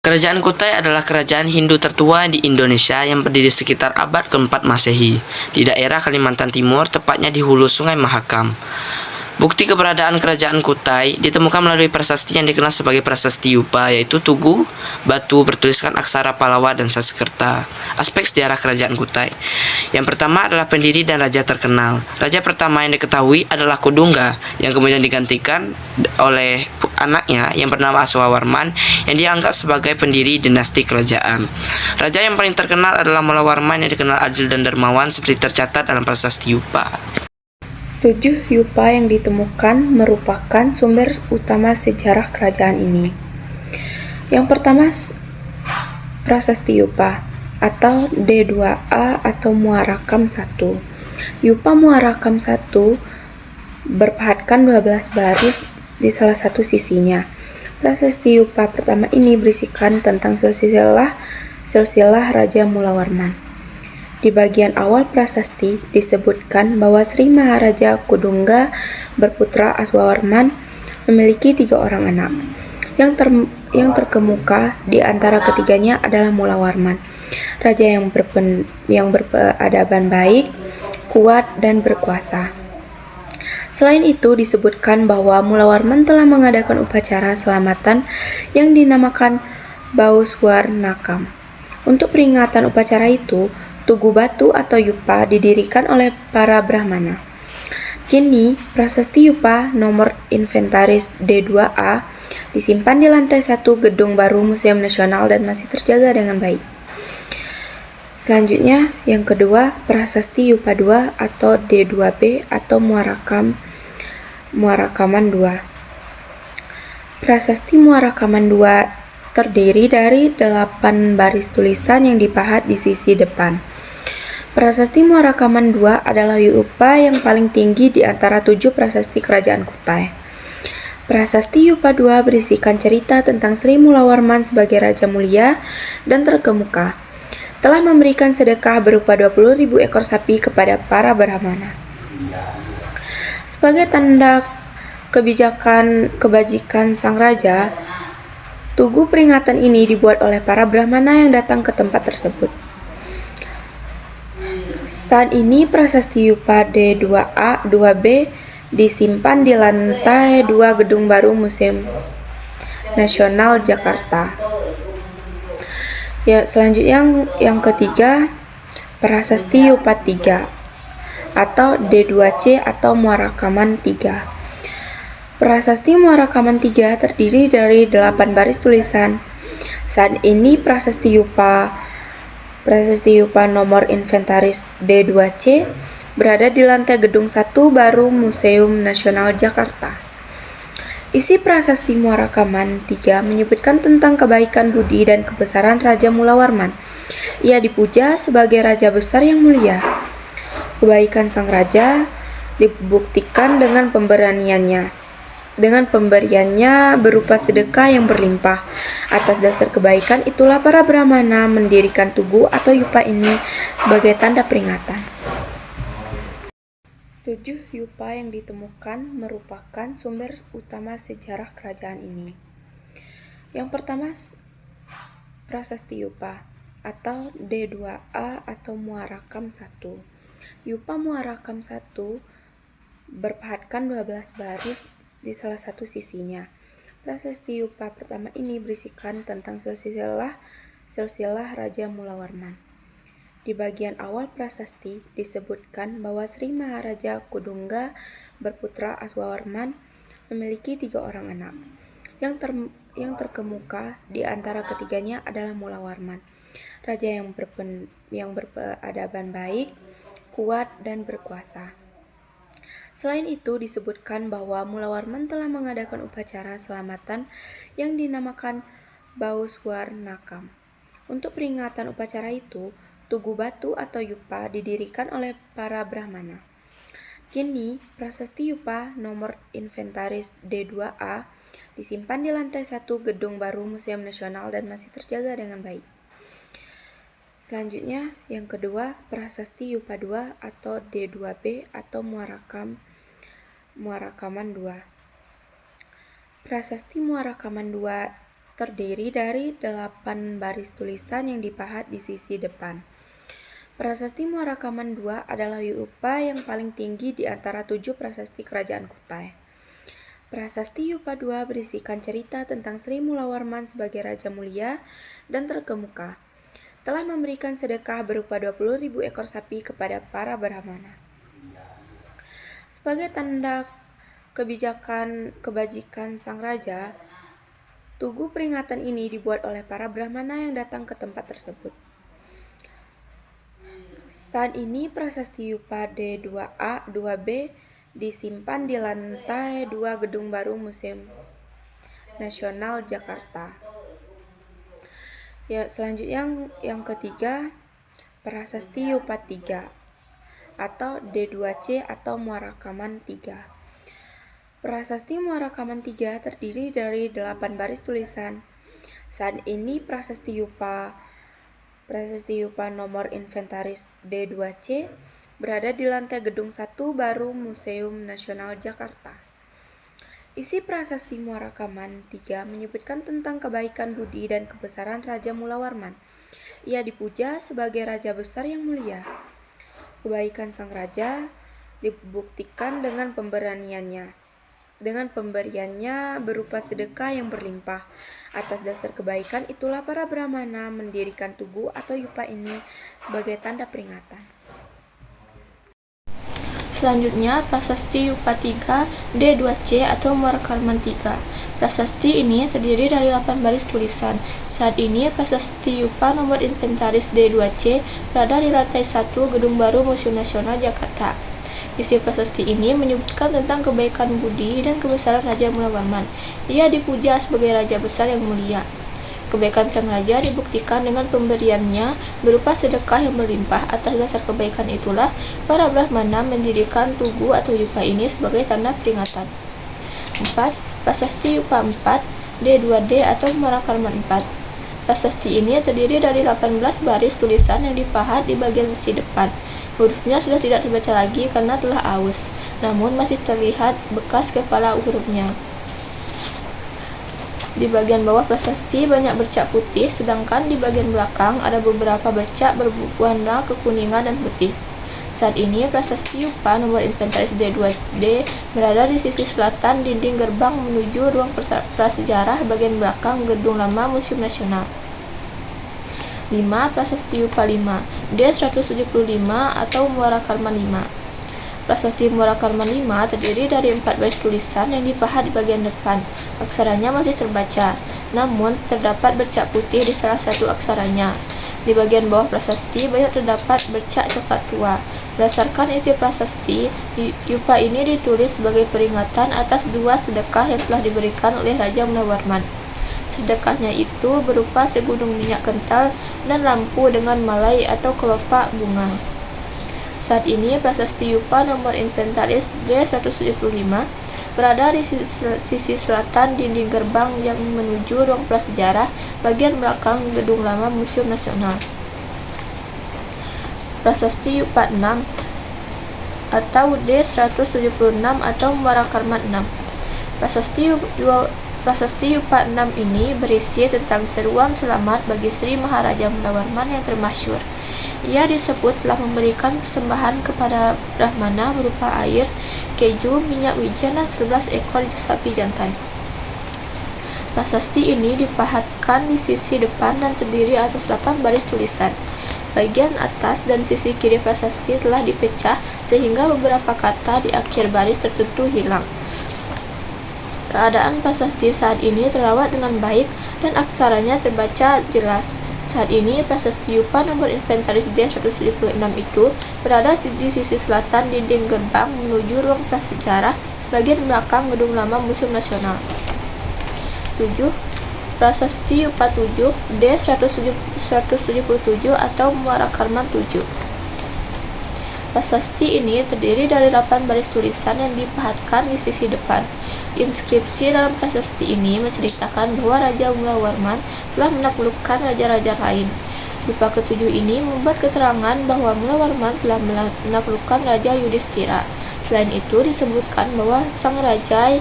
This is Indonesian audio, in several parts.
Kerajaan Kutai adalah kerajaan Hindu tertua di Indonesia yang berdiri sekitar abad ke-4 Masehi di daerah Kalimantan Timur, tepatnya di hulu Sungai Mahakam. Bukti keberadaan kerajaan Kutai ditemukan melalui prasasti yang dikenal sebagai prasasti Yupa, yaitu tugu batu bertuliskan aksara Pallawa dan Sanskerta. Aspek sejarah kerajaan Kutai. Yang pertama adalah pendiri dan raja terkenal. Raja pertama yang diketahui adalah Kudungga, yang kemudian digantikan oleh anaknya yang bernama Aswawarman, yang dianggap sebagai pendiri dinasti kerajaan. Raja yang paling terkenal adalah Mulawarman, yang dikenal adil dan dermawan seperti tercatat dalam prasasti Yupa. 7 Yupa yang ditemukan merupakan sumber utama sejarah kerajaan ini. Yang pertama, Prasasti Yupa atau D2A atau Muarakam 1. Yupa Muarakam 1 berpahatkan 12 baris di salah satu sisinya. Prasasti Yupa pertama ini berisikan tentang silsilah Raja Mulawarman. Di bagian awal prasasti disebutkan bahwa Sri Maharaja Kudungga berputra Aswawarman memiliki 3 orang anak. Yang terkemuka di antara ketiganya adalah Mulawarman, raja yang berperadaban baik, kuat, dan berkuasa. Selain itu disebutkan bahwa Mulawarman telah mengadakan upacara selamatan yang dinamakan Bauswar Nakam. Untuk peringatan upacara itu, tugu batu atau Yupa didirikan oleh para Brahmana. Kini, prasasti Yupa nomor inventaris D2A disimpan di lantai 1 gedung baru Museum Nasional dan masih terjaga dengan baik. Selanjutnya, yang kedua, prasasti Yupa 2 atau D2B atau Muarakaman 2. Prasasti Muarakaman 2 terdiri dari 8 baris tulisan yang dipahat di sisi depan. Prasasti Muarakaman 2 adalah Yupa yang paling tinggi di antara 7 prasasti kerajaan Kutai. Prasasti Yupa 2 berisikan cerita tentang Sri Mulawarman sebagai raja mulia dan terkemuka. Telah memberikan sedekah berupa 20.000 ekor sapi kepada para Brahmana. Sebagai tanda kebajikan sang raja, tugu peringatan ini dibuat oleh para Brahmana yang datang ke tempat tersebut. Saat ini prasasti Yupa D2A 2B disimpan di lantai 2 gedung baru Museum Nasional Jakarta. Ya, selanjutnya yang ketiga, prasasti Yupa 3 atau D2C atau Muarakaman 3. Prasasti Muarakaman 3 terdiri dari 8 baris tulisan. Saat ini prasasti Yupa nomor inventaris D2C berada di lantai gedung 1 baru Museum Nasional Jakarta. Isi prasasti Muarakaman 3 menyebutkan tentang kebaikan budi dan kebesaran Raja Mulawarman. Ia dipuja sebagai raja besar yang mulia. Kebaikan sang raja dibuktikan dengan pemberiannya berupa sedekah yang berlimpah. Atas dasar kebaikan itulah para Brahmana mendirikan tugu atau Yupa ini sebagai tanda peringatan. 7 Yupa yang ditemukan merupakan sumber utama sejarah kerajaan ini. Yang pertama, Prasasti Yupa atau D2A atau Muarakam 1. Yupa Muarakam 1 berpahatkan 12 baris di salah satu sisinya. Prasasti Yupa pertama ini berisikan tentang silsilah Raja Mulawarman. Di bagian awal prasasti disebutkan bahwa Sri Maharaja Kudungga berputra Aswawarman memiliki 3 orang anak. Yang terkemuka di antara ketiganya adalah Mulawarman, raja yang berperadaban baik, kuat, dan berkuasa. Selain itu disebutkan bahwa Mulawarman telah mengadakan upacara selamatan yang dinamakan Bauswar Nakam. Untuk peringatan upacara itu, tugu batu atau Yupa didirikan oleh para Brahmana. Kini, prasasti Yupa nomor inventaris D2A disimpan di lantai 1 gedung baru Museum Nasional dan masih terjaga dengan baik. Selanjutnya, yang kedua, prasasti Yupa 2 atau D2B atau Muarakaman 2. Prasasti Muarakaman 2 terdiri dari 8 baris tulisan yang dipahat di sisi depan. Prasasti Muara Kaman II adalah Yupa yang paling tinggi di antara 7 prasasti kerajaan Kutai. Prasasti Yupa II berisikan cerita tentang Sri Mulawarman sebagai Raja Mulia dan terkemuka. Telah memberikan sedekah berupa 20.000 ekor sapi kepada para Brahmana. Sebagai tanda kebajikan sang raja, tugu peringatan ini dibuat oleh para Brahmana yang datang ke tempat tersebut. Saat ini prasasti Yupa D2A, 2B disimpan di lantai 2 Gedung Baru Museum Nasional Jakarta. Ya, selanjutnya yang ketiga, prasasti Yupa 3 atau D2C atau Muara Kaman 3. Prasasti Muara Kaman 3 terdiri dari 8 baris tulisan. Saat ini prasasti Yupa nomor inventaris D2C berada di lantai Gedung 1 Baru Museum Nasional Jakarta. Isi prasasti Muara Kaman 3 menyebutkan tentang kebaikan budi dan kebesaran Raja Mulawarman. Ia dipuja sebagai raja besar yang mulia. Kebaikan sang raja dibuktikan dengan pemberiannya berupa sedekah yang berlimpah. Atas dasar kebaikan itulah para Brahmana mendirikan tugu atau yupa ini sebagai tanda peringatan. Selanjutnya, prasasti Yupa 3 D2C atau Muara Kaman 3. Prasasti ini terdiri dari 8 baris tulisan. Saat ini, prasasti Yupa nomor inventaris D2C berada di lantai 1 Gedung Baru Museum Nasional Jakarta. Isi prasasti ini menyebutkan tentang kebaikan budi dan kebesaran Raja Mulawarman. Ia dipuja sebagai raja besar yang mulia. Kebaikan sang raja dibuktikan dengan pemberiannya berupa sedekah yang berlimpah. Atas dasar kebaikan itulah para Brahmana mendirikan tugu atau yupa ini sebagai tanda peringatan. 4. Prasasti Yupa 4 D2D atau Muara Kaman 4. Prasasti ini terdiri dari 18 baris tulisan yang dipahat di bagian sisi depan. Hurufnya sudah tidak terbaca lagi karena telah aus, namun masih terlihat bekas kepala hurufnya. Di bagian bawah prasasti banyak bercak putih, sedangkan di bagian belakang ada beberapa bercak berwarna kekuningan dan putih. Saat ini prasasti Yupa nomor inventaris D2D berada di sisi selatan dinding gerbang menuju ruang prasejarah bagian belakang Gedung Lama Museum Nasional. 5. Prasasti Yupa 5 D175 atau Muara Kaman 5. Prasasti Muara Kaman 5 terdiri dari 4 baris tulisan yang dipahat di bagian depan. Aksaranya masih terbaca, namun terdapat bercak putih di salah satu aksaranya. Di bagian bawah prasasti banyak terdapat bercak coklat tua. Berdasarkan isi prasasti, yupa ini ditulis sebagai peringatan atas 2 sedekah yang telah diberikan oleh Raja Mulawarman. Sedekahnya itu berupa segudung minyak kental dan lampu dengan malai atau kelopak bunga. Saat ini prasasti Yupa nomor inventaris D175 berada di sisi selatan dinding gerbang yang menuju ruang prasejarah bagian belakang Gedung Lama Museum Nasional. Prasasti Yupa 6 atau D176 atau Muara Kaman 6. Prasasti Yupa 6 ini berisi tentang seruan selamat bagi Sri Maharaja Mulawarman yang termasyhur. Ia disebut telah memberikan persembahan kepada Brahmana berupa air, keju, minyak wijen, dan 11 ekor sapi jantan. Prasasti ini dipahatkan di sisi depan dan terdiri atas 8 baris tulisan. Bagian atas dan sisi kiri prasasti telah dipecah sehingga beberapa kata di akhir baris tertentu hilang. Keadaan prasasti saat ini terawat dengan baik dan aksaranya terbaca jelas. Saat ini prasasti Yupa nomor inventaris D176 itu berada di sisi selatan dinding gerbang menuju ruang prasejarah bagian belakang Gedung Lama Museum Nasional. 7. Prasasti Yupa 7 D177 atau Muara Kaman 7. Prasasti ini terdiri dari 8 baris tulisan yang dipahatkan di sisi depan. Inskripsi dalam prasasti ini menceritakan bahwa Raja Mulawarman telah menaklukkan raja-raja lain. Yupa ke-7 ini membuat keterangan bahwa Mulawarman telah menaklukkan Raja Yudhistira. Selain itu disebutkan bahwa sang raja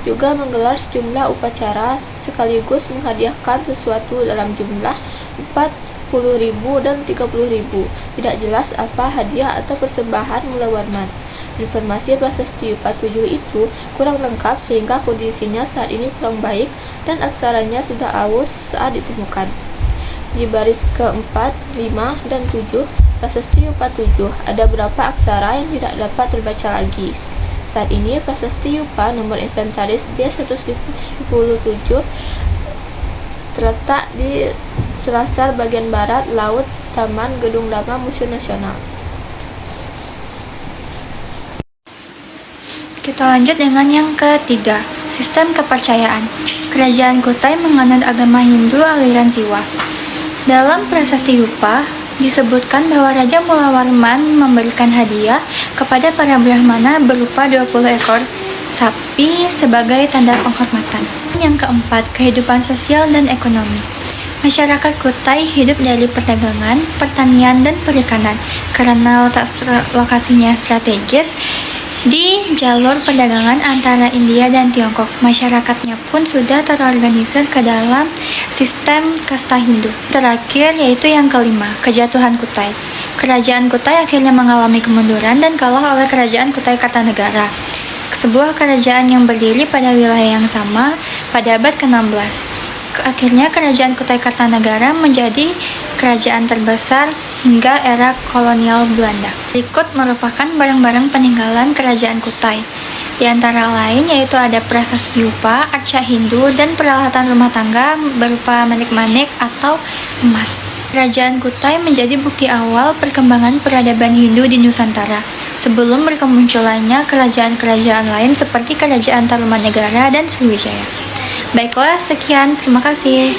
juga menggelar sejumlah upacara sekaligus menghadiahkan sesuatu dalam jumlah 40.000 dan 30.000. Tidak jelas apa hadiah atau persembahan Mulawarman. Informasi prasasti Yupa 7 itu kurang lengkap sehingga kondisinya saat ini kurang baik dan aksaranya sudah aus saat ditemukan. Di baris keempat, 5, dan 7 prasasti Yupa 7 ada beberapa aksara yang tidak dapat terbaca lagi. Saat ini prasasti Yupa nomor inventaris D117 terletak di selasar bagian barat laut Taman Gedung Lama Museum Nasional. Kita lanjut dengan yang ketiga, sistem kepercayaan. Kerajaan Kutai menganut agama Hindu aliran Siwa. Dalam prasasti Yupa, disebutkan bahwa Raja Mulawarman memberikan hadiah kepada para Brahmana berupa 20 ekor sapi sebagai tanda penghormatan. Yang keempat, kehidupan sosial dan ekonomi. Masyarakat Kutai hidup dari perdagangan, pertanian, dan perikanan. Karena letak lokasinya strategis di jalur perdagangan antara India dan Tiongkok, masyarakatnya pun sudah terorganisir ke dalam sistem kasta Hindu. Terakhir yaitu yang kelima, kejatuhan Kutai. Kerajaan Kutai akhirnya mengalami kemunduran dan kalah oleh kerajaan Kutai Kartanegara, sebuah kerajaan yang berdiri pada wilayah yang sama pada abad ke-16. Akhirnya kerajaan Kutai Kartanegara menjadi kerajaan terbesar hingga era kolonial Belanda. Berikut merupakan barang-barang peninggalan kerajaan Kutai. Di antara lain yaitu ada prasasti Yupa, arca Hindu, dan peralatan rumah tangga berupa manik-manik atau emas. Kerajaan Kutai menjadi bukti awal perkembangan peradaban Hindu di Nusantara, sebelum berkemunculannya kerajaan-kerajaan lain seperti Kerajaan Tarumanegara dan Sriwijaya. Baiklah, sekian. Terima kasih.